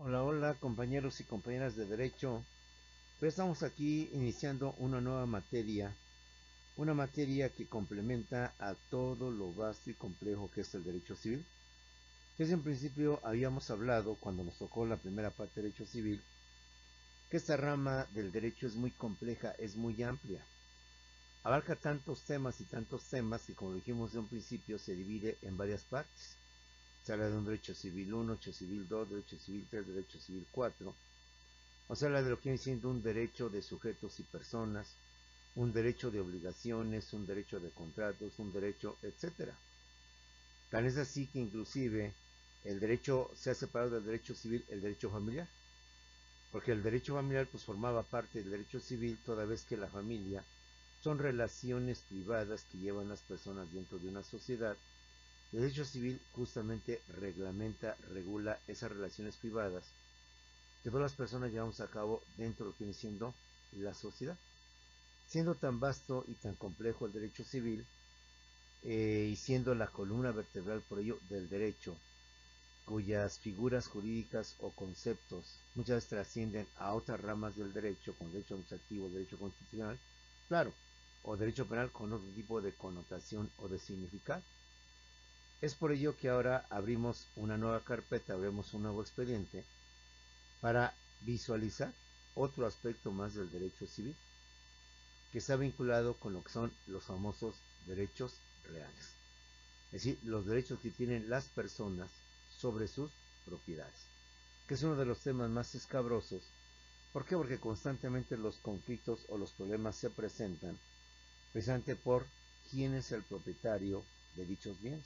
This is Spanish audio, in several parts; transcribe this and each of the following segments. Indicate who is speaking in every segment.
Speaker 1: Hola, hola compañeros y compañeras de derecho. Pues estamos aquí iniciando una materia que complementa a todo lo vasto y complejo que es el derecho civil. Desde en principio habíamos hablado, cuando nos tocó la primera parte de derecho civil, que esta rama del derecho es muy compleja, es muy amplia. Abarca tantos temas y tantos temas que, como dijimos de un principio, se divide en varias partes. Se habla de un derecho civil 1, derecho civil 2, derecho civil 3, derecho civil 4. O sea, habla de lo que viene siendo un derecho de sujetos y personas, un derecho de obligaciones, un derecho de contratos, un derecho, etcétera. Tan es así que inclusive el derecho se ha separado del derecho civil el derecho familiar, porque el derecho familiar pues formaba parte del derecho civil toda vez que la familia son relaciones privadas que llevan las personas dentro de una sociedad. El derecho civil justamente reglamenta, regula esas relaciones privadas que todas las personas llevamos a cabo dentro de lo que viene siendo la sociedad. Siendo tan vasto y tan complejo el derecho civil, y siendo la columna vertebral por ello del derecho, cuyas figuras jurídicas o conceptos muchas veces trascienden a otras ramas del derecho, como derecho administrativo, derecho constitucional, claro, o derecho penal con otro tipo de connotación o de significado. Es por ello que ahora abrimos una nueva carpeta, abrimos un nuevo expediente para visualizar otro aspecto más del derecho civil, que está vinculado con lo que son los famosos derechos reales. Es decir, los derechos que tienen las personas sobre sus propiedades, que es uno de los temas más escabrosos. ¿Por qué? Porque constantemente los conflictos o los problemas se presentan precisamente por quién es el propietario de dichos bienes.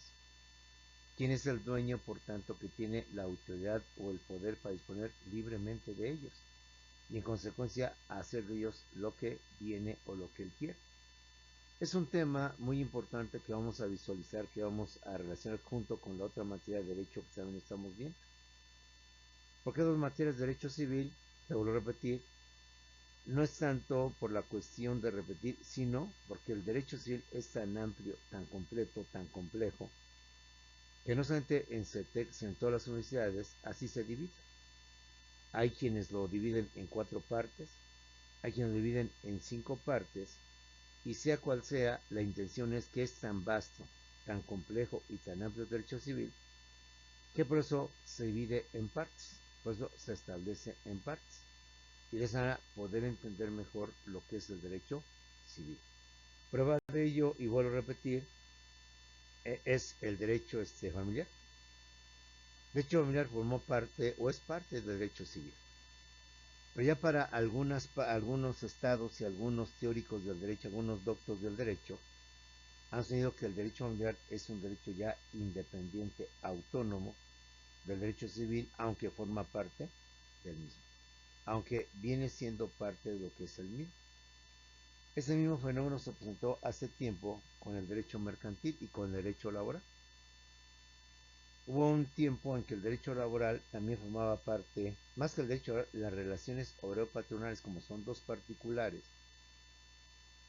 Speaker 1: ¿Quién es el dueño, por tanto, que tiene la autoridad o el poder para disponer libremente de ellos? Y en consecuencia hacer de ellos lo que viene o lo que él quiere. Es un tema muy importante que vamos a visualizar, que vamos a relacionar junto con la otra materia de derecho que también estamos viendo. ¿Por qué dos materias de derecho civil? Te vuelvo a repetir, no es tanto por la cuestión de repetir, sino porque el derecho civil es tan amplio, tan completo, tan complejo, que no solamente en CETEC, sino en todas las universidades, así se divide. Hay quienes lo dividen en 4 partes, hay quienes lo dividen en 5 partes, y sea cual sea, la intención es que es tan vasto, tan complejo y tan amplio el derecho civil, que por eso se divide en partes, por eso se establece en partes, y de esa manera poder entender mejor lo que es el derecho civil. Prueba de ello, y vuelvo a repetir, es el derecho familiar. El derecho familiar formó parte o es parte del derecho civil. Pero ya para algunos estados y algunos teóricos del derecho, algunos doctos del derecho, han asumido que el derecho familiar es un derecho ya independiente, autónomo del derecho civil, aunque forma parte del mismo, aunque viene siendo parte de lo que es el mismo. Ese mismo fenómeno se presentó hace tiempo con el derecho mercantil y con el derecho laboral. Hubo un tiempo en que el derecho laboral también formaba parte, más que el derecho laboral, las relaciones obrero-patronales, como son dos particulares,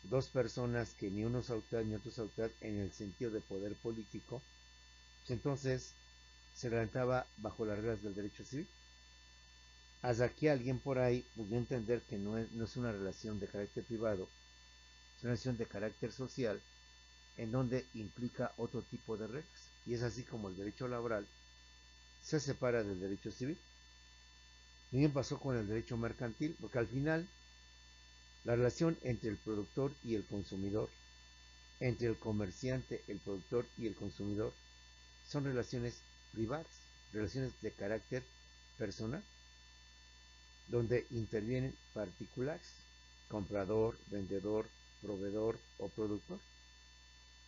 Speaker 1: dos personas que ni uno es autoridad ni otro es autoridad en el sentido de poder político, pues entonces se levantaba bajo las reglas del derecho civil. Hasta aquí alguien por ahí pudo entender que no es una relación de carácter privado, es una relación de carácter social, en donde implica otro tipo de reglas. Y es así como el derecho laboral se separa del derecho civil. Bien pasó con el derecho mercantil, porque al final la relación entre el productor y el consumidor, entre el comerciante, el productor y el consumidor, son relaciones privadas, relaciones de carácter personal, donde intervienen particulares, comprador, vendedor, proveedor o productor.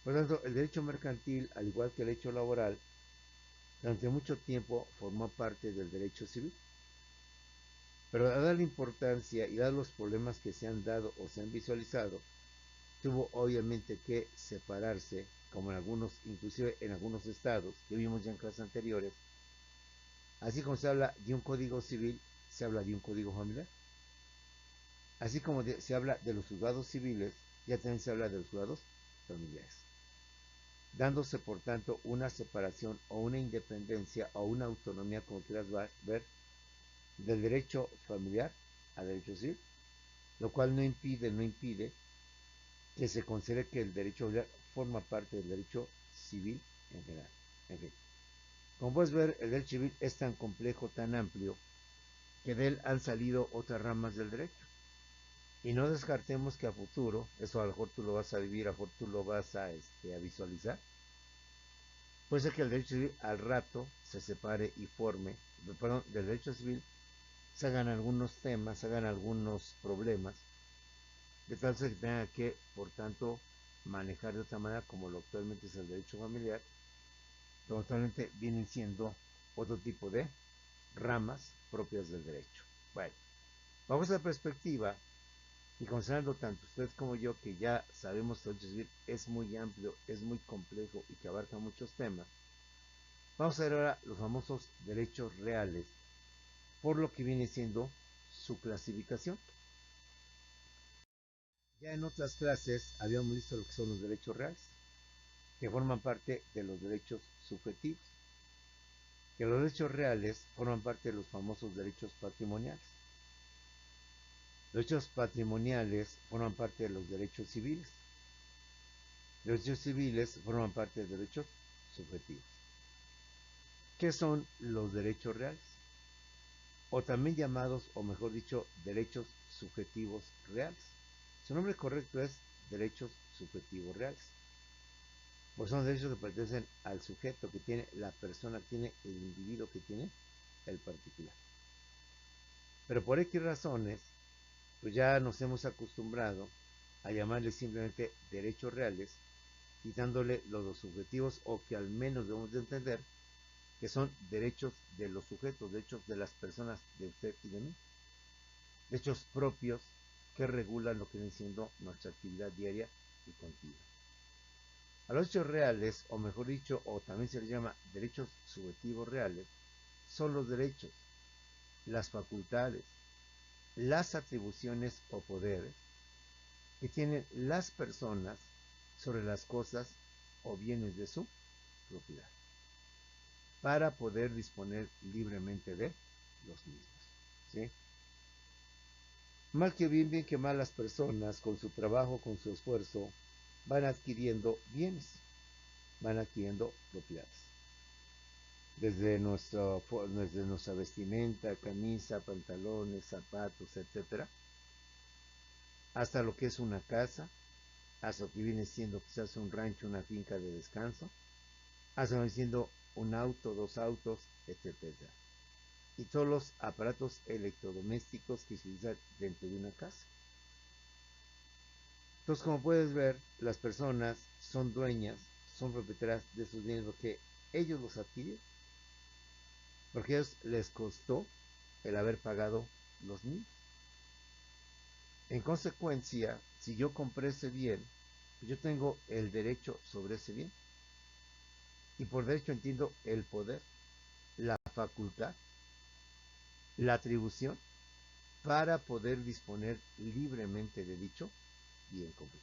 Speaker 1: Por lo tanto, el derecho mercantil, al igual que el derecho laboral, durante mucho tiempo formó parte del derecho civil. Pero dada la importancia y dados los problemas que se han dado o se han visualizado, tuvo obviamente que separarse, como en algunos, inclusive en algunos estados, que vimos ya en clases anteriores. Así como se habla de un código civil, se habla de un código familiar. Así como se habla de los juzgados civiles, ya también se habla de los juzgados familiares, dándose por tanto una separación o una independencia o una autonomía, como quieras ver, del derecho familiar a derecho civil, lo cual no impide que se considere que el derecho familiar forma parte del derecho civil en general. En fin, como puedes ver, el derecho civil es tan complejo, tan amplio, que de él han salido otras ramas del derecho. Y no descartemos que a futuro, eso a lo mejor tú lo vas a vivir, a lo mejor tú lo vas a visualizar, puede ser que el derecho civil al rato se separe y forme, perdón, del derecho civil se hagan algunos temas, se hagan algunos problemas, de tal que tenga que, por tanto, manejar de otra manera como lo actualmente es el derecho familiar, pero actualmente vienen siendo otro tipo de ramas propias del derecho. Bueno, bajo esa perspectiva, y considerando tanto usted como yo que ya sabemos que el derecho civil es muy amplio, es muy complejo y que abarca muchos temas, vamos a ver ahora los famosos derechos reales, por lo que viene siendo su clasificación. Ya en otras clases habíamos visto lo que son los derechos reales, que forman parte de los derechos subjetivos, que los derechos reales forman parte de los famosos derechos patrimoniales. Los derechos patrimoniales forman parte de los derechos civiles. Los derechos civiles forman parte de derechos subjetivos. ¿Qué son los derechos reales? O también llamados, o mejor dicho, derechos subjetivos reales. Su nombre correcto es derechos subjetivos reales. Pues son derechos que pertenecen al sujeto que tiene la persona, que tiene el individuo, que tiene el particular. Pero por X razones, pues ya nos hemos acostumbrado a llamarle simplemente derechos reales, quitándole los dos subjetivos, o que al menos debemos de entender que son derechos de los sujetos, derechos de las personas, de usted y de mí, derechos propios que regulan lo que viene siendo nuestra actividad diaria y continua. A los derechos reales, o mejor dicho, o también se les llama derechos subjetivos reales, son los derechos, las facultades, las atribuciones o poderes que tienen las personas sobre las cosas o bienes de su propiedad, para poder disponer libremente de los mismos. ¿Sí? Mal que bien, bien que mal, las personas con su trabajo, con su esfuerzo, van adquiriendo bienes, van adquiriendo propiedades. Desde nuestra vestimenta, camisa, pantalones, zapatos, etcétera, hasta lo que es una casa, hasta lo que viene siendo quizás un rancho, una finca de descanso, hasta lo que viene siendo un auto, dos autos, etcétera. Y todos los aparatos electrodomésticos que se utilizan dentro de una casa. Entonces, como puedes ver, las personas son dueñas, son propietarias de sus bienes porque ellos los adquirieron, porque a ellos les costó el haber pagado los mismos. En consecuencia, si yo compré ese bien, pues yo tengo el derecho sobre ese bien. Y por derecho entiendo el poder, la facultad, la atribución para poder disponer libremente de dicho bien común.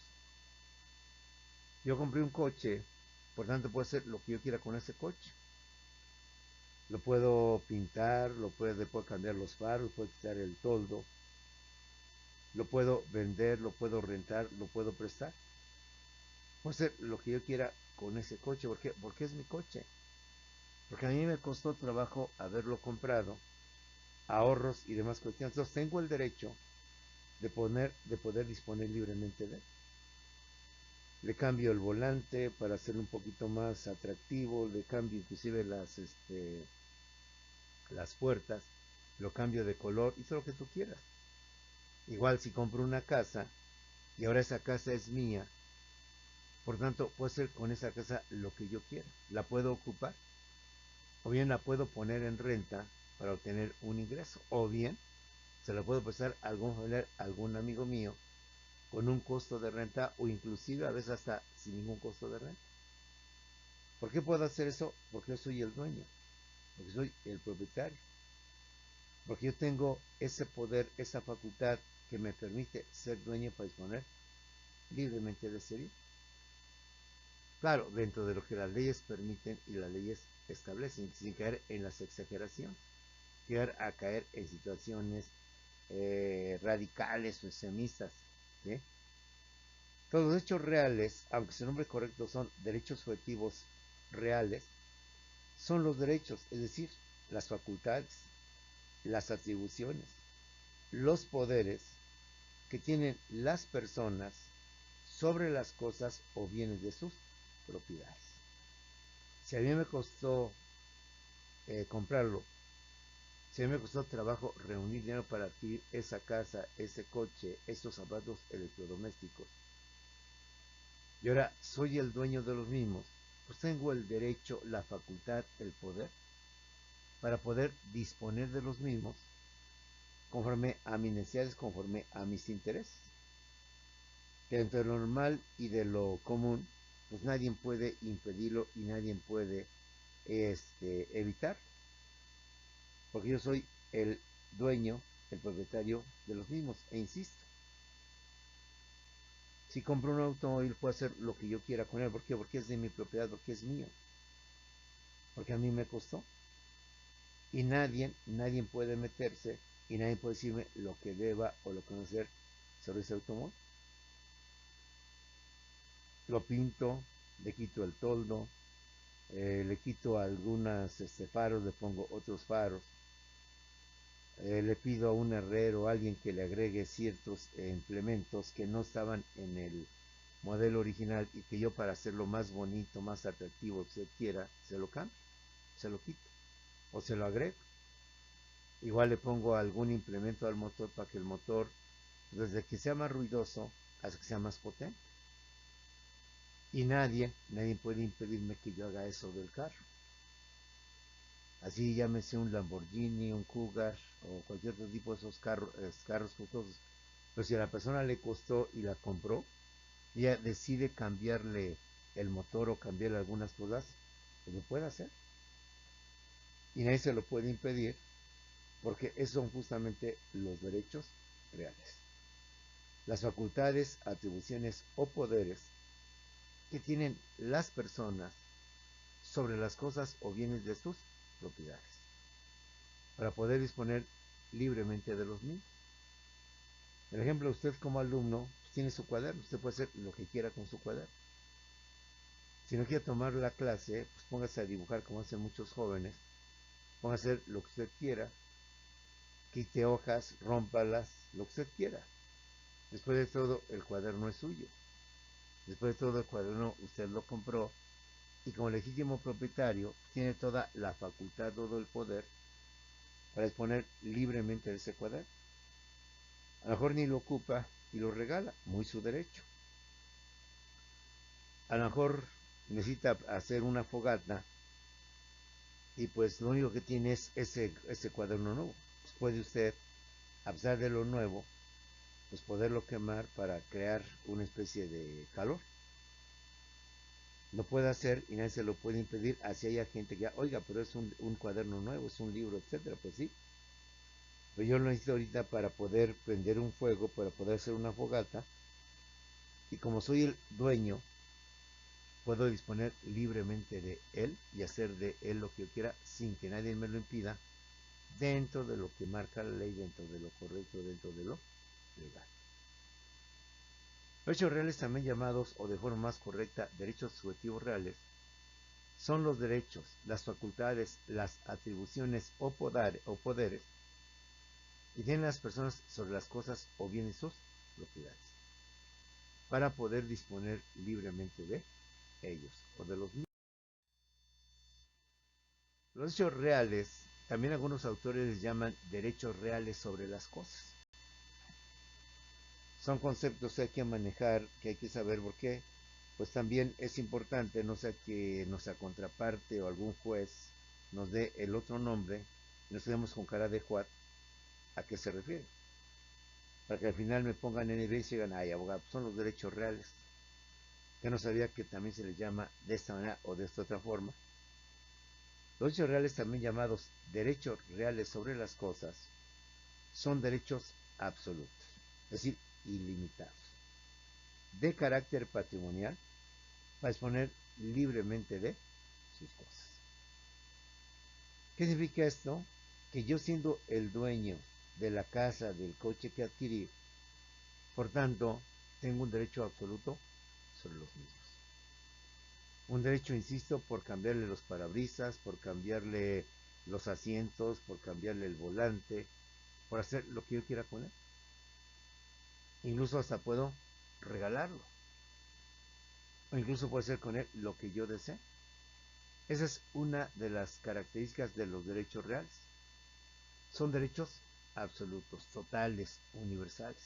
Speaker 1: Yo compré un coche, por tanto puedo hacer lo que yo quiera con ese coche. Lo puedo pintar, puedo cambiar los faros, puedo quitar el toldo, lo puedo vender, lo puedo rentar, lo puedo prestar. Puedo hacer lo que yo quiera con ese coche. ¿Por qué? Porque es mi coche. Porque a mí me costó trabajo haberlo comprado, ahorros y demás cuestiones. Entonces tengo el derecho de poder disponer libremente de él. Le cambio el volante para hacerlo un poquito más atractivo, le cambio inclusive las puertas, lo cambio de color y todo lo que tú quieras. Igual si compro una casa y ahora esa casa es mía, por tanto puedo hacer con esa casa lo que yo quiera. La puedo ocupar, o bien la puedo poner en renta para obtener un ingreso, o bien se la puedo pasar a algún familiar, a algún amigo mío, con un costo de renta, o inclusive a veces hasta sin ningún costo de renta. ¿Por qué puedo hacer eso? Porque yo soy el dueño, porque soy el propietario, porque yo tengo ese poder, esa facultad que me permite ser dueño para disponer libremente de ese bien. Claro, dentro de lo que las leyes permiten y las leyes establecen, sin caer en las exageraciones. llegar a caer en situaciones radicales o extremistas. ¿Sí? Todos los hechos reales, aunque su nombre correcto son derechos subjetivos reales, son los derechos, es decir, las facultades, las atribuciones, los poderes que tienen las personas sobre las cosas o bienes de sus propiedades. Si a mí me costó comprarlo, si a mí me costó trabajo reunir dinero para adquirir esa casa, ese coche, esos zapatos electrodomésticos, y ahora soy el dueño de los mismos, pues tengo el derecho, la facultad, el poder para poder disponer de los mismos conforme a mis necesidades, conforme a mis intereses. Que dentro de lo normal y de lo común, pues nadie puede impedirlo y nadie puede evitar, porque yo soy el dueño, el propietario de los mismos. E insisto, si compro un automóvil puedo hacer lo que yo quiera con él. ¿Por qué? Porque es de mi propiedad, porque es mío, porque a mí me costó. Y nadie puede meterse y nadie puede decirme lo que deba o lo que no hacer sobre ese automóvil. Lo pinto, le quito el toldo, le quito algunas faros, le pongo otros faros, le pido a un herrero, a alguien que le agregue ciertos implementos que no estaban en el modelo original y que yo para hacerlo más bonito, más atractivo, que usted quiera, se lo cambio, se lo quito o se lo agrego. Igual le pongo algún implemento al motor para que el motor, desde que sea más ruidoso hasta que sea más potente. Y nadie puede impedirme que yo haga eso del carro. Así llámese un Lamborghini, un Cougar o cualquier otro tipo de esos carros costosos. Pero si a la persona le costó y la compró, y ella decide cambiarle el motor o cambiarle algunas cosas, pues lo puede hacer. Y nadie se lo puede impedir porque esos son justamente los derechos reales. Las facultades, atribuciones o poderes que tienen las personas sobre las cosas o bienes de sus propiedades, para poder disponer libremente de los mismos. Por ejemplo, usted como alumno pues, tiene su cuaderno, usted puede hacer lo que quiera con su cuaderno. Si no quiere tomar la clase, pues póngase a dibujar como hacen muchos jóvenes, póngase a hacer lo que usted quiera, quite hojas, rómpalas, lo que usted quiera. Después de todo, el cuaderno es suyo. Después de todo, el cuaderno usted lo compró y como legítimo propietario tiene toda la facultad, todo el poder para disponer libremente de ese cuaderno. A lo mejor ni lo ocupa y lo regala, muy su derecho. A lo mejor necesita hacer una fogata y pues lo único que tiene es ese cuaderno nuevo. Pues puede usted, a pesar de lo nuevo, pues poderlo quemar para crear una especie de calor. Lo puede hacer y nadie se lo puede impedir. Así haya gente que, oiga, pero es un cuaderno nuevo, es un libro, etcétera. Pues sí, pero yo lo necesito ahorita para poder prender un fuego, para poder hacer una fogata. Y como soy el dueño, puedo disponer libremente de él y hacer de él lo que yo quiera sin que nadie me lo impida, dentro de lo que marca la ley, dentro de lo correcto, dentro de lo legal. Los hechos reales, también llamados, o de forma más correcta, derechos subjetivos reales, son los derechos, las facultades, las atribuciones o poderes que tienen las personas sobre las cosas o bienes sus propiedades, para poder disponer libremente de ellos o de los mismos. Los hechos reales, también algunos autores les llaman derechos reales sobre las cosas. Son conceptos que hay que manejar, que hay que saber por qué. Pues también es importante, no sea que nuestra contraparte o algún juez nos dé el otro nombre y nos quedemos con cara de Juat, ¿a qué se refiere? Para que al final me pongan en evidencia y digan, ay, abogado, pues son los derechos reales. Que no sabía que también se les llama de esta manera o de esta otra forma. Los derechos reales, también llamados derechos reales sobre las cosas, son derechos absolutos, es decir, ilimitados, de carácter patrimonial, para disponer libremente de sus cosas. ¿Qué significa esto? que yo siendo el dueño de la casa, del coche que adquirí, por tanto, tengo un derecho absoluto sobre los mismos. Un derecho, insisto, por cambiarle los parabrisas, por cambiarle los asientos, por cambiarle el volante, por hacer lo que yo quiera con él. Incluso hasta puedo regalarlo. O incluso puedo hacer con él lo que yo desee. Esa es una de las características de los derechos reales. Son derechos absolutos, totales, universales.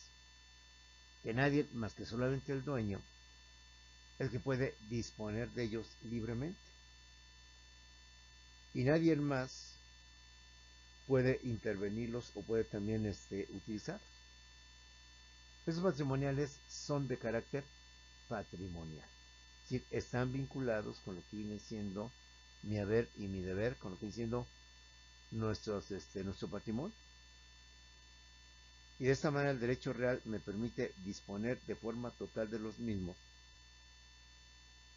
Speaker 1: Que nadie más que solamente el dueño es que puede disponer de ellos libremente. Y nadie más puede intervenirlos o puede también utilizarlos. Esos patrimoniales son de carácter patrimonial. Es decir, están vinculados con lo que viene siendo mi haber y mi deber, con lo que viene siendo nuestro patrimonio. Y de esta manera el derecho real me permite disponer de forma total de los mismos.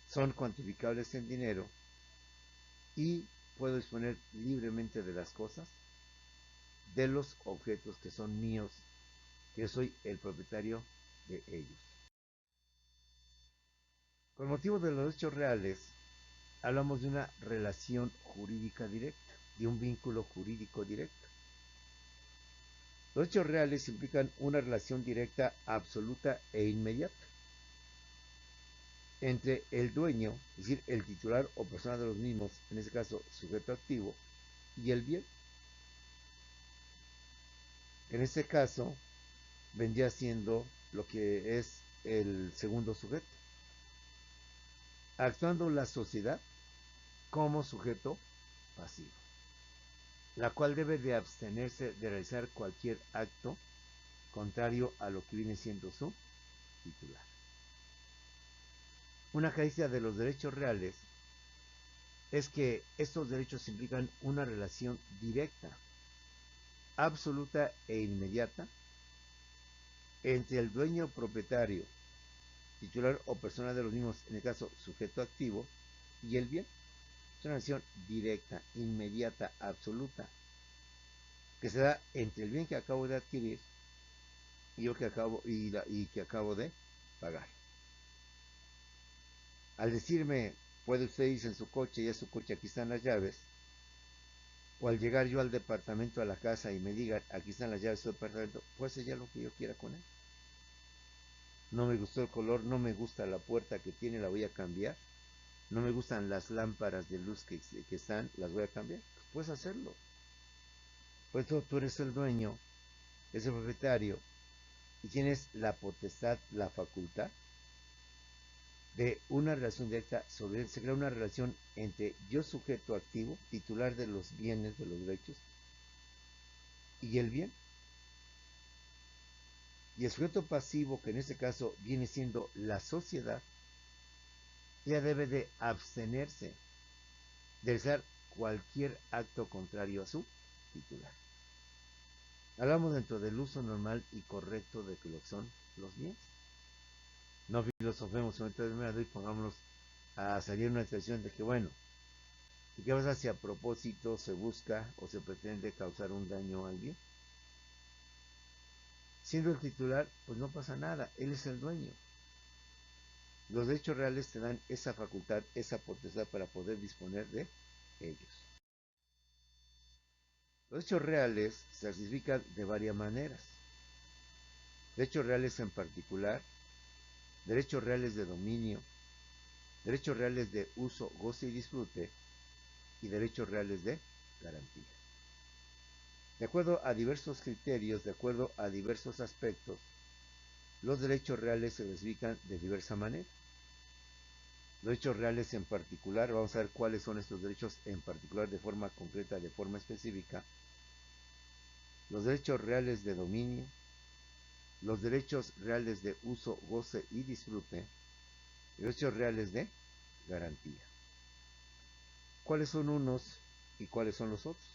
Speaker 1: Son cuantificables en dinero y puedo disponer libremente de las cosas, de los objetos que son míos, que yo soy el propietario de ellos. Con motivo de los derechos reales, hablamos de una relación jurídica directa, de un vínculo jurídico directo. Los hechos reales implican una relación directa, absoluta e inmediata entre el dueño, es decir, el titular o persona de los mismos, en este caso sujeto activo, y el bien. En este caso, vendría siendo lo que es el segundo sujeto, actuando la sociedad como sujeto pasivo, la cual debe de abstenerse de realizar cualquier acto contrario a lo que viene siendo su titular. Una característica de los derechos reales es que estos derechos implican una relación directa, absoluta e inmediata entre el dueño propietario, titular o persona de los mismos, en el caso sujeto activo, y el bien. Es una relación directa, inmediata, absoluta, que se da entre el bien que acabo de adquirir y yo que acabo de pagar. Al decirme, puede usted irse en su coche, ya su coche, aquí están las llaves, o al llegar yo al departamento, a la casa, y me digan, aquí están las llaves de su departamento, puedo hacer ya lo que yo quiera con él. No me gustó el color, no me gusta la puerta que tiene, la voy a cambiar. No me gustan las lámparas de luz que están, las voy a cambiar. Pues puedes hacerlo. Por eso tú eres el dueño, eres el propietario, y tienes la potestad, la facultad de una relación directa sobre él. Se crea una relación entre yo sujeto activo, titular de los bienes, de los derechos, y el bien. Y el sujeto pasivo, que en este caso viene siendo la sociedad, ya debe de abstenerse de realizar cualquier acto contrario a su titular. Hablamos dentro del uso normal y correcto de que lo son los bienes. No filosofemos en el medio y pongámonos a salir una expresión de que, bueno, ¿y qué pasa si a propósito se busca o se pretende causar un daño al bien? Siendo el titular, pues no pasa nada, él es el dueño. Los derechos reales te dan esa facultad, esa potestad para poder disponer de ellos. Los hechos reales se clasifican de varias maneras. Derechos reales en particular, derechos reales de dominio, derechos reales de uso, goce y disfrute, y derechos reales de garantía. De acuerdo a diversos criterios, de acuerdo a diversos aspectos, los derechos reales se clasifican de diversa manera. Los derechos reales en particular, vamos a ver cuáles son estos derechos en particular de forma concreta, de forma específica. Los derechos reales de dominio, los derechos reales de uso, goce y disfrute, y derechos reales de garantía. ¿Cuáles son unos y cuáles son los otros?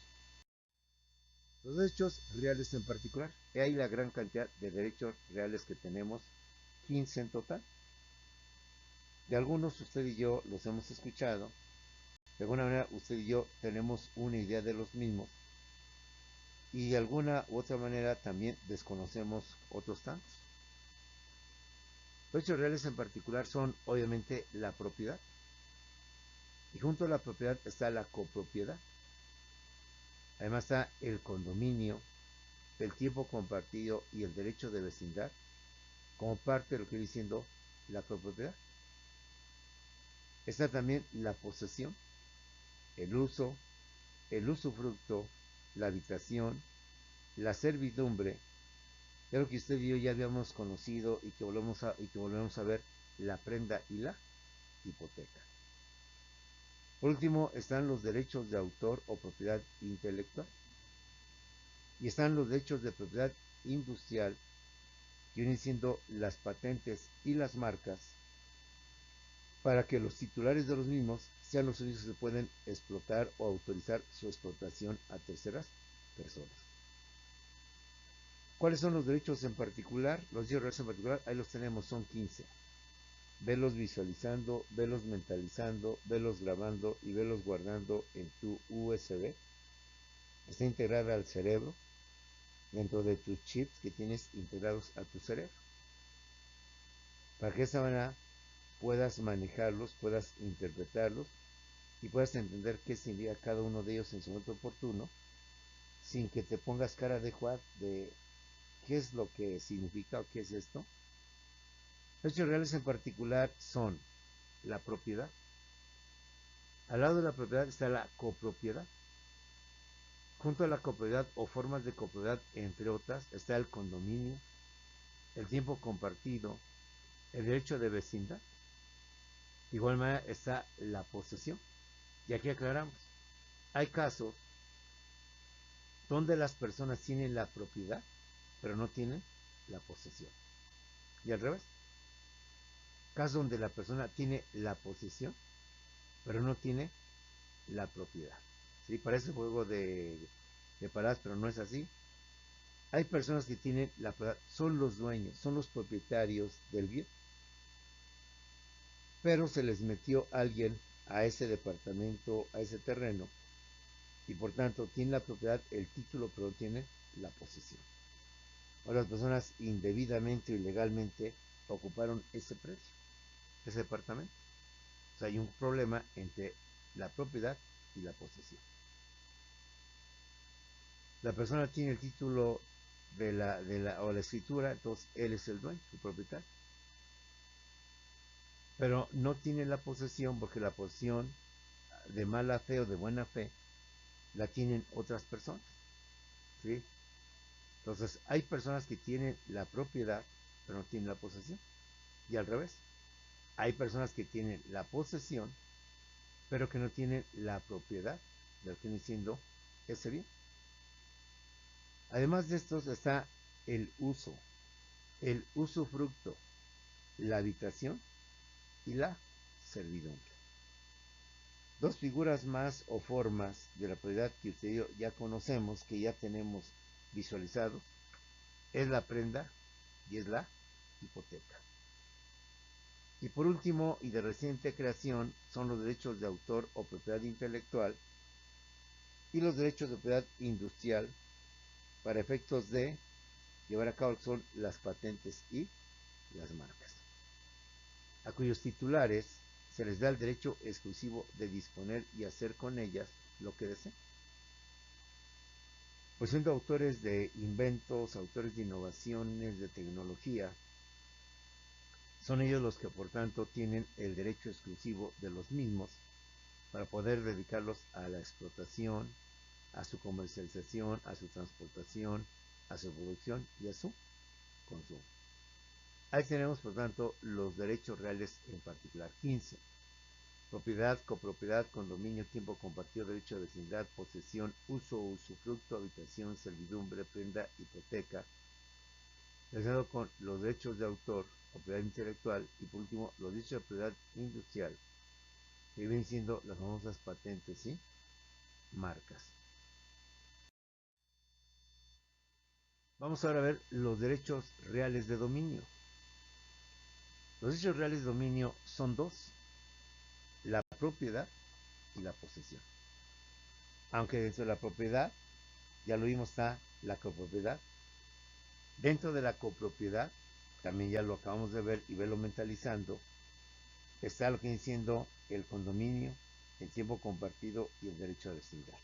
Speaker 1: Los derechos reales en particular. He ahí la gran cantidad de derechos reales que tenemos, 15 en total. De algunos usted y yo los hemos escuchado. De alguna manera usted y yo tenemos una idea de los mismos. y de alguna u otra manera también desconocemos otros tantos. Los derechos reales en particular son obviamente la propiedad, y junto a la propiedad está la copropiedad. Además está el condominio, el tiempo compartido y el derecho de vecindad como parte de lo que viene diciendo la copropiedad. Está también la posesión, el uso, el usufructo, la habitación, la servidumbre, de lo que usted y yo ya habíamos conocido y que volvemos a ver, la prenda y la hipoteca. Por último, están los derechos de autor o propiedad intelectual. Y están los derechos de propiedad industrial, que vienen siendo las patentes y las marcas, para que los titulares de los mismos sean los únicos que pueden explotar o autorizar su explotación a terceras personas. ¿Cuáles son los derechos en particular? Los derechos en particular, ahí los tenemos, son 15. Velos visualizando, velos mentalizando, velos grabando y velos guardando en tu USB. Está integrada al cerebro, dentro de tus chips que tienes integrados a tu cerebro. Para que de esa manera puedas manejarlos, puedas interpretarlos y puedas entender qué significa cada uno de ellos en su momento oportuno, sin que te pongas cara de jugar de qué es lo que significa o qué es esto. Los hechos reales en particular son la propiedad. Al lado de la propiedad está la copropiedad. Junto a la copropiedad o formas de copropiedad, entre otras, está el condominio, el tiempo compartido, el derecho de vecindad. De igual manera está la posesión. Y aquí aclaramos, hay casos donde las personas tienen la propiedad, pero no tienen la posesión. Y al revés, casos donde la persona tiene la posesión, pero no tiene la propiedad. ¿Sí? Parece juego de palabras, pero no es así. Hay personas que tienen la propiedad, son los dueños, son los propietarios del bien, pero se les metió alguien a ese departamento, a ese terreno, y por tanto tienen la propiedad, el título, pero no tienen la posesión. O las personas indebidamente o ilegalmente ocuparon ese predio, ese departamento. O sea, hay un problema entre la propiedad y la posesión. La persona tiene el título o la escritura, entonces él es el dueño, el propietario. Pero no tiene la posesión porque la posesión de mala fe o de buena fe la tienen otras personas. ¿Sí? Entonces, hay personas que tienen la propiedad, pero no tienen la posesión. Y al revés, hay personas que tienen la posesión, pero que no tienen la propiedad de lo que viene siendo ese bien. Además de estos está el uso, el usufructo, la habitación y la servidumbre. Dos figuras más o formas de la propiedad que usted y yo ya conocemos, que ya tenemos visualizados, es la prenda y es la hipoteca. Y por último, y de reciente creación, son los derechos de autor o propiedad intelectual y los derechos de propiedad industrial para efectos de llevar a cabo son las patentes y las marcas, a cuyos titulares se les da el derecho exclusivo de disponer y hacer con ellas lo que deseen. Pues siendo autores de inventos, autores de innovaciones, de tecnología, son ellos los que por tanto tienen el derecho exclusivo de los mismos para poder dedicarlos a la explotación, a su comercialización, a su transportación, a su producción y a su consumo. Ahí tenemos por tanto los derechos reales en particular, 15. Propiedad, copropiedad, condominio, tiempo compartido, derecho de vecindad, posesión, uso o usufructo, habitación, servidumbre, prenda, hipoteca, relacionado con los derechos de autor, propiedad intelectual y por último los derechos de propiedad industrial, que vienen siendo las famosas patentes y marcas. Vamos ahora a ver los derechos reales de dominio. Los derechos reales de dominio son dos, la propiedad y la posesión. Aunque dentro de la propiedad ya lo vimos, está la copropiedad. Dentro de la copropiedad, también ya lo acabamos de ver y verlo mentalizando, está lo que viene siendo el condominio, el tiempo compartido y el derecho a vecindad.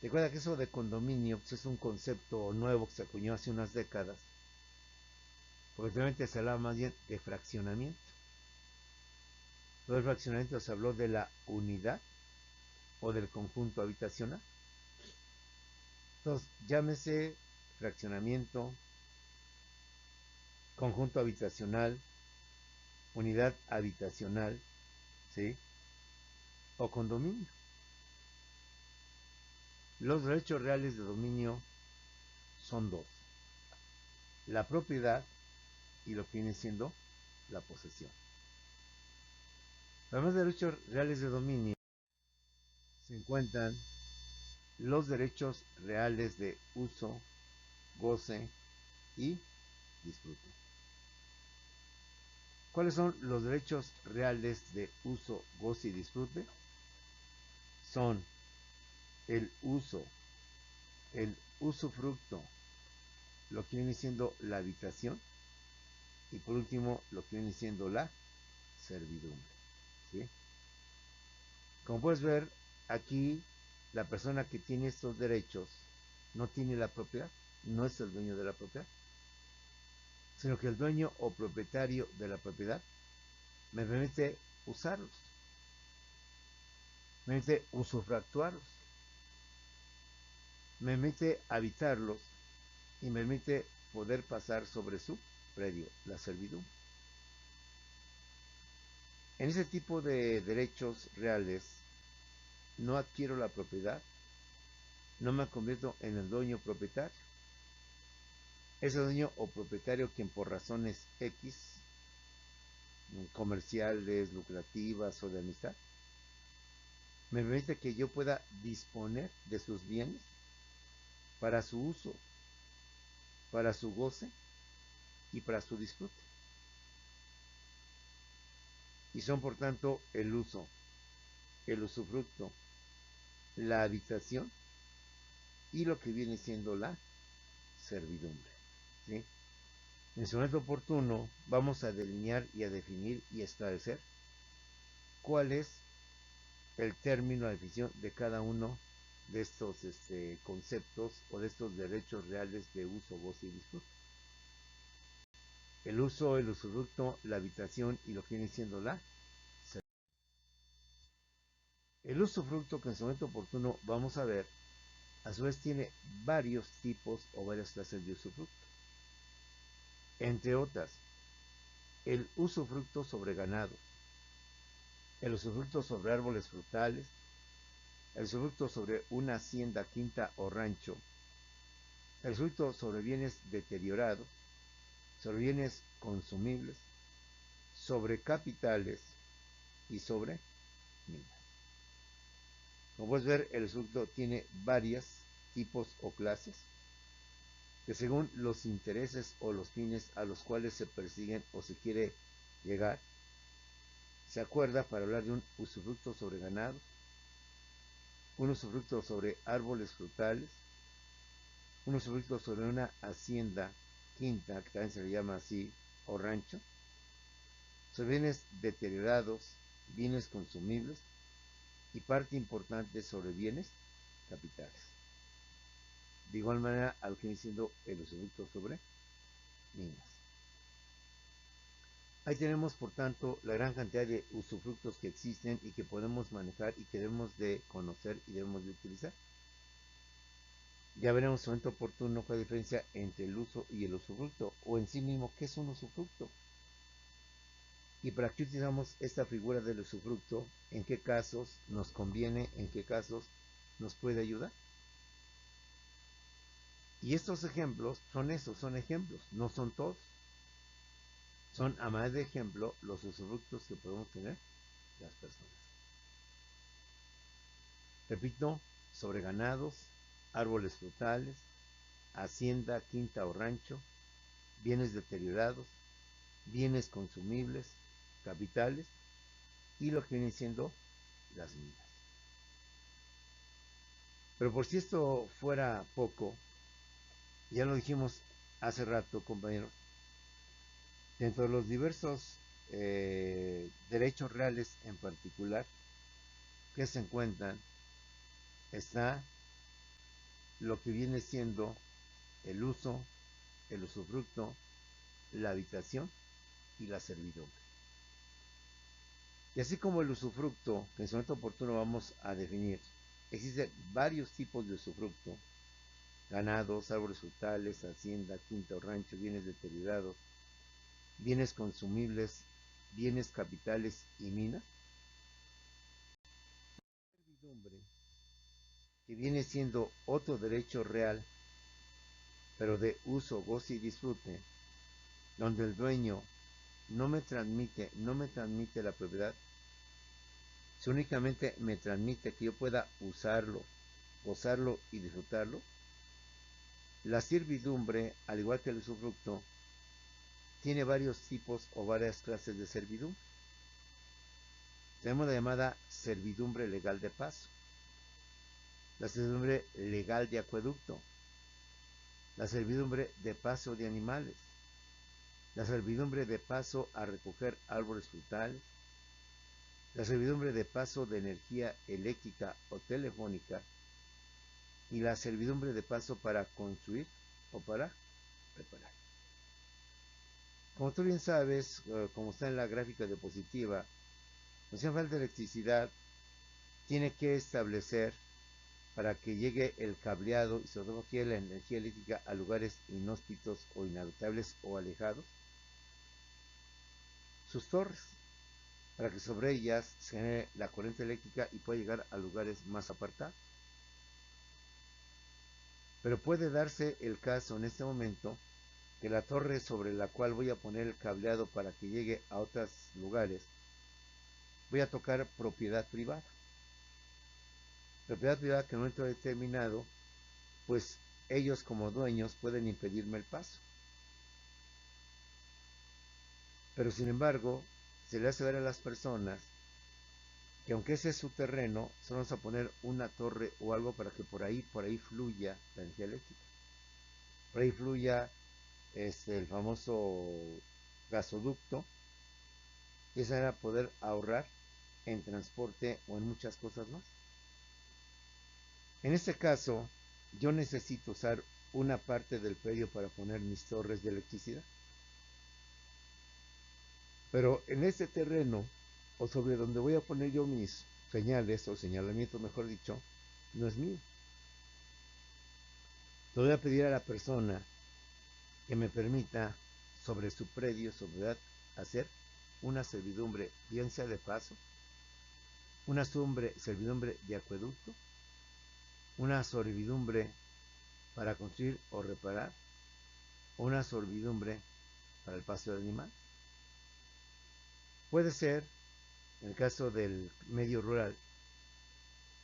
Speaker 1: Recuerda que eso de condominio pues, es un concepto nuevo que se acuñó hace unas décadas, porque realmente se hablaba más bien de fraccionamiento. Todo el fraccionamiento se habló de la unidad o del conjunto habitacional. Entonces, llámese fraccionamiento, conjunto habitacional, unidad habitacional, ¿sí? O condominio. Los derechos reales de dominio son dos: la propiedad y lo que viene siendo la posesión. Además de derechos reales de dominio, se encuentran los derechos reales de uso, goce y disfrute. ¿Cuáles son los derechos reales de uso, goce y disfrute? Son el uso, el usufructo, lo que viene siendo la habitación y por último lo que viene siendo la servidumbre. ¿Sí? Como puedes ver, aquí la persona que tiene estos derechos no tiene la propiedad, no es el dueño de la propiedad, sino que el dueño o propietario de la propiedad me permite usarlos, me permite usufructuarlos, me permite habitarlos y me permite poder pasar sobre su predio, la servidumbre. En ese tipo de derechos reales no adquiero la propiedad, no me convierto en el dueño propietario. Ese dueño o propietario quien por razones X, comerciales, lucrativas o de amistad, me permite que yo pueda disponer de sus bienes para su uso, para su goce y para su disfrute. Y son por tanto el uso, el usufructo, la habitación y lo que viene siendo la servidumbre. ¿Sí? En su momento oportuno vamos a delinear y a definir y establecer cuál es el término, la definición de cada uno de estos conceptos o de estos derechos reales de uso, goce y disfrute. El uso, el usufructo, la habitación y lo que viene siendo la servidumbre. El usufructo que en su momento oportuno vamos a ver, a su vez tiene varios tipos o varias clases de usufructo. Entre otras, el usufructo sobre ganados, el usufructo sobre árboles frutales, el usufructo sobre una hacienda, quinta o rancho, el usufructo sobre bienes deteriorados, sobre bienes consumibles, sobre capitales y sobre minas. Como puedes ver, el usufructo tiene varios tipos o clases que según los intereses o los fines a los cuales se persiguen o se quiere llegar, se acuerda para hablar de un usufructo sobre ganados, un usufructo sobre árboles frutales, un usufructo sobre una hacienda quinta, que también se le llama así, o rancho, sobre bienes deteriorados, bienes consumibles y parte importante sobre bienes capitales. De igual manera, al que viene siendo el usufructo sobre minas. Ahí tenemos, por tanto, la gran cantidad de usufructos que existen y que podemos manejar y que debemos de conocer y debemos de utilizar. Ya veremos en su momento oportuno cuál es la diferencia entre el uso y el usufructo, o en sí mismo, ¿qué es un usufructo? Y para qué utilizamos esta figura del usufructo, en qué casos nos conviene, en qué casos nos puede ayudar. Y estos ejemplos son esos, son ejemplos, no son todos. Son, a más de ejemplo, los usufructos que podemos tener las personas. Repito, sobre ganados, árboles frutales, hacienda, quinta o rancho, bienes deteriorados, bienes consumibles, capitales y lo que vienen siendo las minas. Pero por si esto fuera poco, ya lo dijimos hace rato, compañeros, dentro de los diversos derechos reales en particular que se encuentran, está lo que viene siendo el uso, el usufructo, la habitación y la servidumbre. Y así como el usufructo, que en su momento oportuno vamos a definir, existen varios tipos de usufructo: ganados, árboles frutales, hacienda, quinta o rancho, bienes deteriorados, bienes consumibles, bienes capitales y minas. Servidumbre, que viene siendo otro derecho real, pero de uso, goce y disfrute, donde el dueño no me transmite la propiedad, si únicamente me transmite que yo pueda usarlo, gozarlo y disfrutarlo. La servidumbre, al igual que el usufructo, tiene varios tipos o varias clases de servidumbre. Tenemos la llamada servidumbre legal de paso, la servidumbre legal de acueducto, la servidumbre de paso de animales, la servidumbre de paso a recoger árboles frutales, la servidumbre de paso de energía eléctrica o telefónica y la servidumbre de paso para construir o para reparar. Como tú bien sabes, como está en la gráfica diapositiva, cuando hace falta electricidad, tiene que establecer, para que llegue el cableado y sobre todo aquí la energía eléctrica a lugares inhóspitos o inhabitables o alejados, sus torres, para que sobre ellas se genere la corriente eléctrica y pueda llegar a lugares más apartados. Pero puede darse el caso en este momento que la torre sobre la cual voy a poner el cableado para que llegue a otros lugares, voy a tocar propiedad privada. Propiedad privada que en un momento determinado, pues ellos como dueños pueden impedirme el paso. Pero sin embargo, se le hace ver a las personas que aunque ese es su terreno, solo vamos a poner una torre o algo para que por ahí fluya la energía eléctrica. Por ahí fluya el famoso gasoducto, y esa era poder ahorrar en transporte o en muchas cosas más. En este caso, yo necesito usar una parte del predio para poner mis torres de electricidad. Pero en ese terreno, o sobre donde voy a poner yo mis señales o señalamientos, mejor dicho, no es mío. Le voy a pedir a la persona que me permita sobre su predio, sobre hacer una servidumbre, bien sea de paso, una servidumbre de acueducto, una servidumbre para construir o reparar, o una servidumbre para el paso de animales. Puede ser, en el caso del medio rural,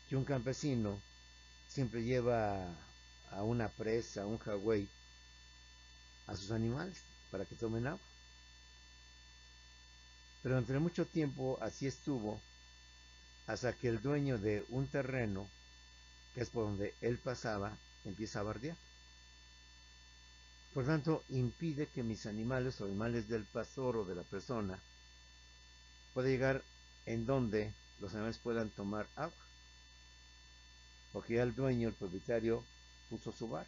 Speaker 1: que un campesino siempre lleva a una presa, a un jagüey, a sus animales para que tomen agua. Pero entre mucho tiempo así estuvo, hasta que el dueño de un terreno, que es por donde él pasaba, empieza a bardear. Por tanto, impide que mis animales o animales del pastor o de la persona puedan llegar en donde los animales puedan tomar agua. Porque ya el dueño, el propietario, puso su barra.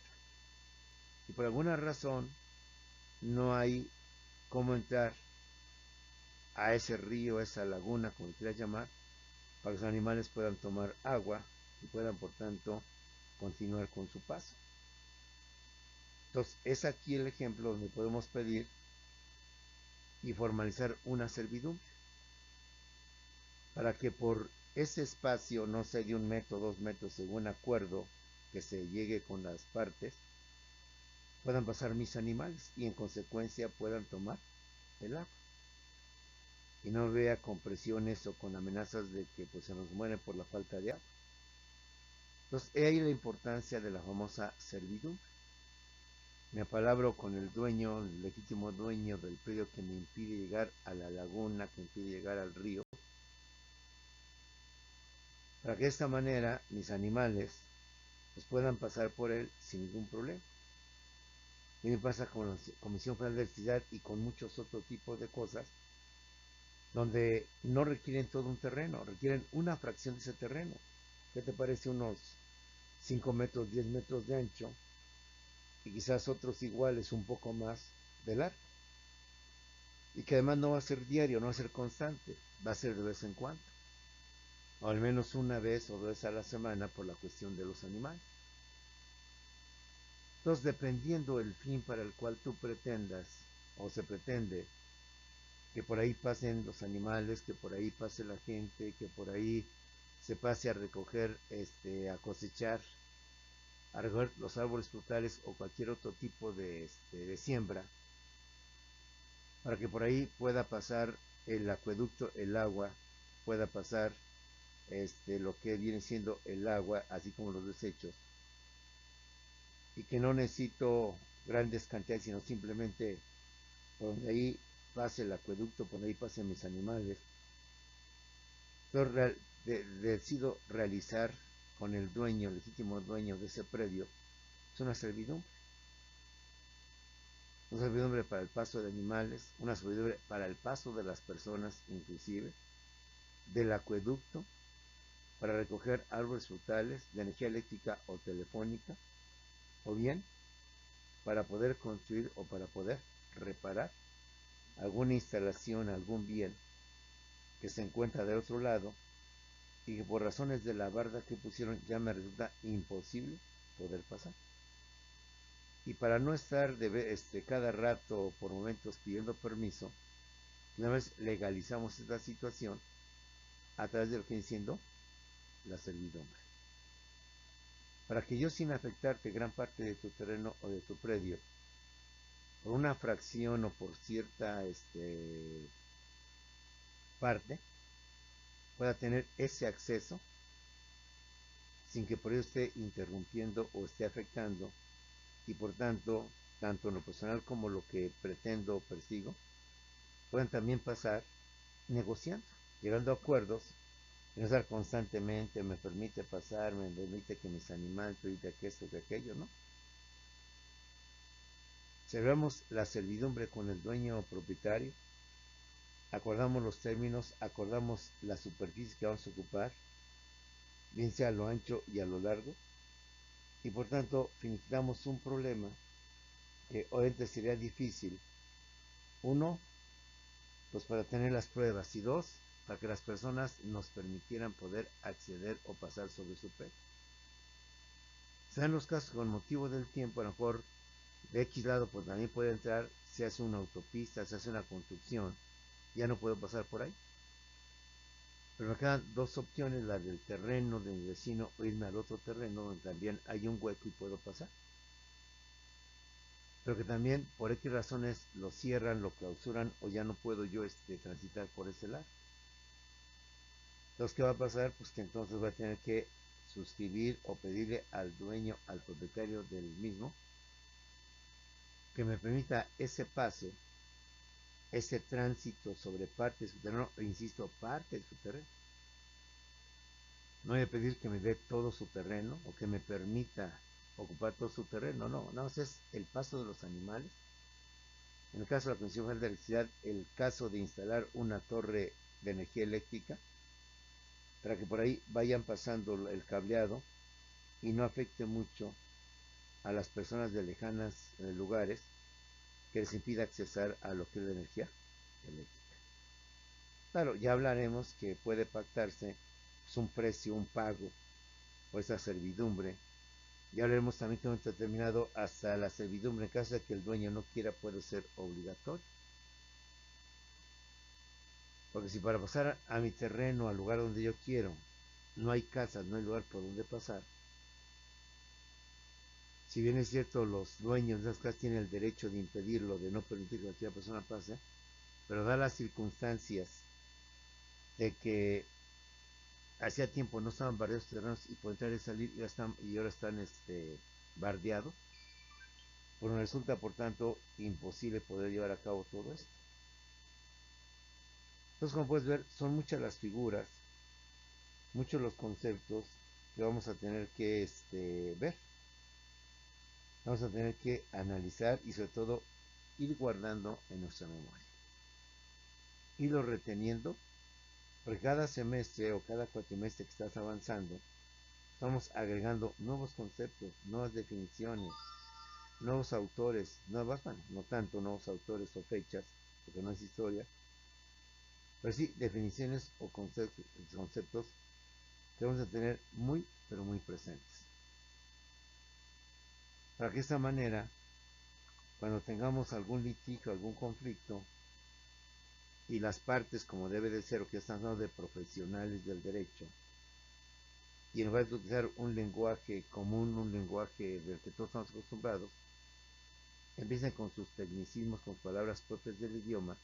Speaker 1: Y por alguna razón no hay cómo entrar a ese río, a esa laguna, como quieras llamar, para que los animales puedan tomar agua y puedan, por tanto, continuar con su paso. Entonces, es aquí el ejemplo donde podemos pedir y formalizar una servidumbre, para que por ese espacio, no sé, de 1 metro, 2 metros, según acuerdo que se llegue con las partes, puedan pasar mis animales y en consecuencia puedan tomar el agua. Y no vea con presiones o con amenazas de que pues se nos mueren por la falta de agua. Entonces, he ahí la importancia de la famosa servidumbre. Me apalabro con el dueño, el legítimo dueño del predio que me impide llegar a la laguna, que impide llegar al río, para que de esta manera mis animales pues puedan pasar por él sin ningún problema. Y me pasa con la Comisión Federal de Electricidad y con muchos otros tipos de cosas, donde no requieren todo un terreno, requieren una fracción de ese terreno. ¿Qué te parece? Unos 5 metros, 10 metros de ancho, y quizás otros iguales, un poco más de largo. Y que además no va a ser diario, no va a ser constante, va a ser de vez en cuando, o al menos una vez o 2 a la semana por la cuestión de los animales. Entonces, dependiendo el fin para el cual tú pretendas, o se pretende, que por ahí pasen los animales, que por ahí pase la gente, que por ahí se pase a recoger, a recoger los árboles frutales o cualquier otro tipo de siembra, para que por ahí pueda pasar el acueducto, el agua, pueda pasar lo que viene siendo el agua, así como los desechos, y que no necesito grandes cantidades, sino simplemente por donde ahí pase el acueducto, por donde ahí pasen mis animales. Entonces decido realizar con el dueño, el legítimo dueño de ese predio, es una servidumbre para el paso de animales, una servidumbre para el paso de las personas inclusive, del acueducto, para recoger árboles frutales de energía eléctrica o telefónica, o bien para poder construir o para poder reparar alguna instalación, algún bien que se encuentra del otro lado y que por razones de la barda que pusieron ya me resulta imposible poder pasar. Y para no estar cada rato por momentos pidiendo permiso, una vez legalizamos esta situación a través de lo que viene siendo la servidumbre. Para que yo, sin afectarte gran parte de tu terreno o de tu predio, por una fracción o por cierta parte, pueda tener ese acceso sin que por ello esté interrumpiendo o esté afectando, y por tanto, tanto en lo personal como lo que pretendo o persigo, puedan también pasar negociando, llegando a acuerdos, y no estar constantemente, me permite pasar, me permite que mis animales, permite que esto, que aquello, ¿no? Cerramos la servidumbre con el dueño o propietario, acordamos los términos, acordamos la superficie que vamos a ocupar, bien sea a lo ancho y a lo largo, y por tanto finiquitamos un problema que obviamente sería difícil, uno, pues para tener las pruebas, y dos, para que las personas nos permitieran poder acceder o pasar sobre su predio. Se dan los casos con motivo del tiempo, a lo mejor de X lado pues también puede entrar, se hace una autopista, se hace una construcción, ya no puedo pasar por ahí. Pero me quedan dos opciones, la del terreno de mi vecino o irme al otro terreno donde también hay un hueco y puedo pasar. Pero que también por X razones lo cierran, lo clausuran o ya no puedo yo transitar por ese lado. Entonces, ¿qué va a pasar? Pues que entonces voy a tener que suscribir o pedirle al dueño, al propietario del mismo, que me permita ese paso, ese tránsito sobre parte de su terreno, e insisto, parte de su terreno. No voy a pedir que me dé todo su terreno o que me permita ocupar todo su terreno, no, no, ese es el paso de los animales. En el caso de la Comisión Federal de Electricidad, el caso de instalar una torre de energía eléctrica para que por ahí vayan pasando el cableado y no afecte mucho a las personas de lejanas lugares, que les impida accesar a lo que es la energía eléctrica. Claro, ya hablaremos que puede pactarse pues, un precio, un pago por esa servidumbre. Ya hablaremos también que en un momento determinado hasta la servidumbre, en caso de que el dueño no quiera, puede ser obligatorio. Porque si para pasar a mi terreno, al lugar donde yo quiero, no hay casas, no hay lugar por donde pasar, si bien es cierto, los dueños de esas casas tienen el derecho de impedirlo, de no permitir que cualquier persona pase, pero da las circunstancias de que hacía tiempo no estaban bardeados terrenos y por entrar y salir ya están, y ahora están bardeados, pues nos resulta por tanto imposible poder llevar a cabo todo esto. Entonces, como puedes ver, son muchas las figuras, muchos los conceptos que vamos a tener que ver, vamos a tener que analizar y sobre todo ir guardando en nuestra memoria, irlo reteniendo, porque cada semestre o cada cuatrimestre que estás avanzando, estamos agregando nuevos conceptos, nuevas definiciones, nuevos autores, nuevas, bueno, no tanto nuevos autores o fechas, porque no es historia, pero sí definiciones o conceptos que vamos a tener muy, pero muy presentes. Para que de esta manera, cuando tengamos algún litigio, algún conflicto, y las partes, como debe de ser, o que están hablando de profesionales del derecho, y en lugar de utilizar un lenguaje común, un lenguaje del que todos estamos acostumbrados, empiecen con sus tecnicismos, con palabras propias del idioma,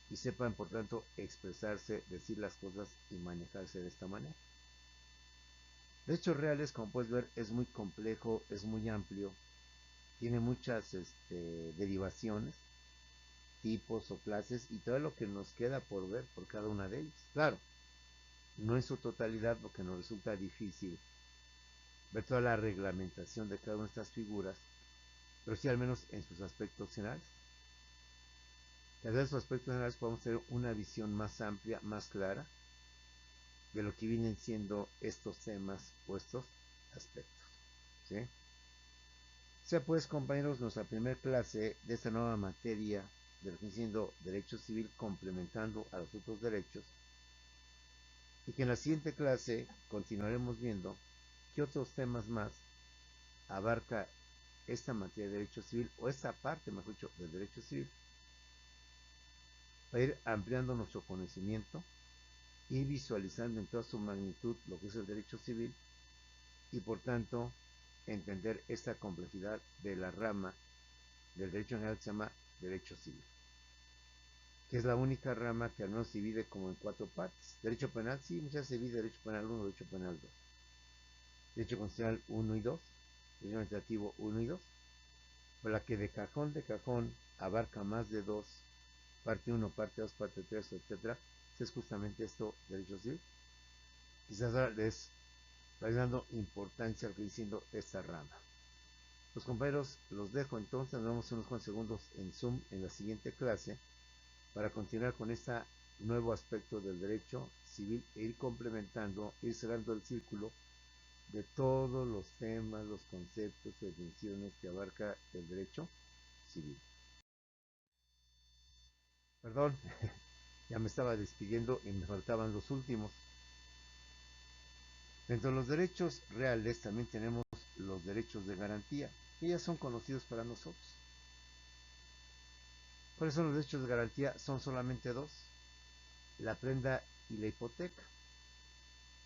Speaker 1: y sepan, por tanto, expresarse, decir las cosas y manejarse de esta manera. Derechos reales, como puedes ver, es muy complejo, es muy amplio, tiene muchas derivaciones, tipos o clases, y todo lo que nos queda por ver por cada una de ellas. Claro, no en su totalidad, porque nos resulta difícil ver toda la reglamentación de cada una de estas figuras, pero sí al menos en sus aspectos generales. Que de esos aspectos generales podemos tener una visión más amplia, más clara, de lo que vienen siendo estos temas o estos aspectos. ¿Sí? O sea, pues, compañeros, nuestra primera clase de esta nueva materia de lo que viene siendo derecho civil complementando a los otros derechos, y que en la siguiente clase continuaremos viendo qué otros temas más abarca esta materia de derecho civil, o esta parte, mejor dicho, del derecho civil, para ir ampliando nuestro conocimiento y visualizando en toda su magnitud lo que es el derecho civil, y por tanto entender esta complejidad de la rama del derecho general que se llama derecho civil, que es la única rama que al menos se divide como en cuatro partes. Derecho penal, sí, muchas veces se divide derecho penal 1, derecho penal 2, derecho constitucional 1 y 2, derecho administrativo 1 y 2, pero la que de cajón abarca más de dos, parte 1, parte 2, parte 3, etcétera, es justamente esto, derecho civil. Quizás ahora les va dando importancia al que diciendo esta rama. Los compañeros, los dejo entonces, nos vemos unos cuantos segundos en Zoom en la siguiente clase para continuar con este nuevo aspecto del derecho civil e ir complementando, ir cerrando el círculo de todos los temas, los conceptos y definiciones que abarca el derecho civil. Perdón, ya me estaba despidiendo y me faltaban los últimos. Dentro de los derechos reales también tenemos los derechos de garantía, que ya son conocidos para nosotros. ¿Cuáles son los derechos de garantía? Son solamente dos: la prenda y la hipoteca.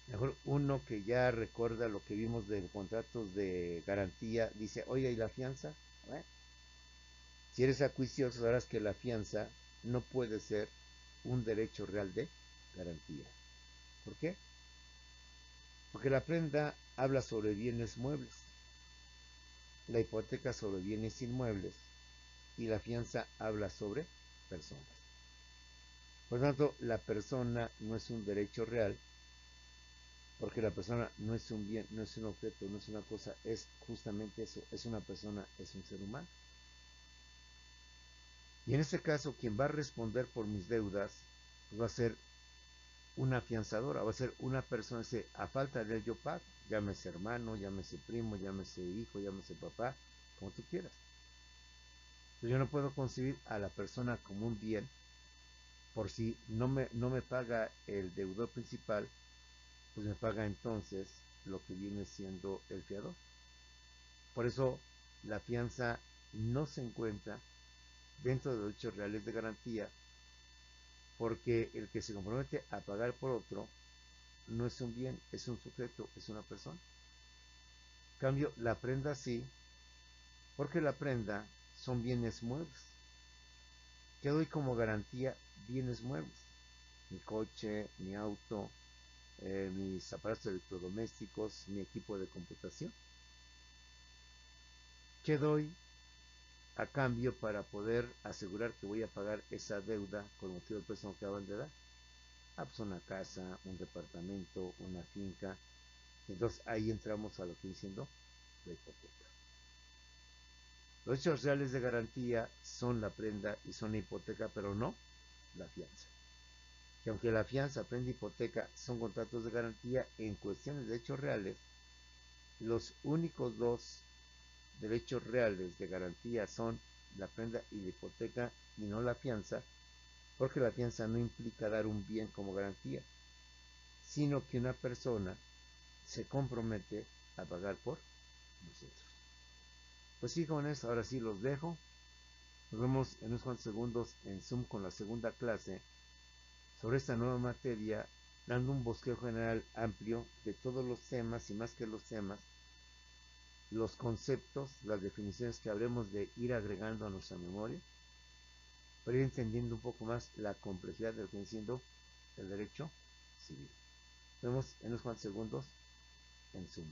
Speaker 1: Mejor uno que ya recuerda lo que vimos de contratos de garantía, dice, oye, ¿y la fianza? Bueno, si eres acuicioso, sabrás que la fianza no puede ser un derecho real de garantía. ¿Por qué? Porque la prenda habla sobre bienes muebles, la hipoteca sobre bienes inmuebles y la fianza habla sobre personas. Por lo tanto, la persona no es un derecho real, porque la persona no es un bien, no es un objeto, no es una cosa, es justamente eso, es una persona, es un ser humano. Y en este caso, quien va a responder por mis deudas pues va a ser una afianzadora, va a ser una persona que a falta de él yo pago, llámese hermano, llámese primo, llámese hijo, llámese papá, como tú quieras. Entonces yo no puedo concebir a la persona como un bien por si no me paga el deudor principal, pues me paga entonces lo que viene siendo el fiador. Por eso la fianza no se encuentra dentro de los derechos reales de garantía, porque el que se compromete a pagar por otro no es un bien, es un sujeto, es una persona. En cambio, la prenda sí, porque la prenda son bienes muebles. ¿Qué doy como garantía? Bienes muebles. Mi coche, mi auto, mis aparatos electrodomésticos, mi equipo de computación. ¿Qué doy a cambio para poder asegurar que voy a pagar esa deuda con motivo del préstamo que acaban de dar? Ah, pues una casa, un departamento, una finca, Entonces ahí entramos a lo que viene siendo la hipoteca. Los hechos reales de garantía son la prenda y son la hipoteca, pero no la fianza. Que aunque la fianza, prenda y hipoteca son contratos de garantía, en cuestiones de hechos reales, los únicos dos derechos reales de garantía son la prenda y la hipoteca y no la fianza, porque la fianza no implica dar un bien como garantía, sino que una persona se compromete a pagar por nosotros. Pues sí, jóvenes, ahora sí los dejo. Nos vemos en unos cuantos segundos en Zoom con la segunda clase sobre esta nueva materia, dando un bosquejo general amplio de todos los temas y más que los temas, los conceptos, las definiciones que habremos de ir agregando a nuestra memoria, para ir entendiendo un poco más la complejidad de lo que viene siendo el derecho civil. Nos vemos en unos cuantos segundos en Zoom.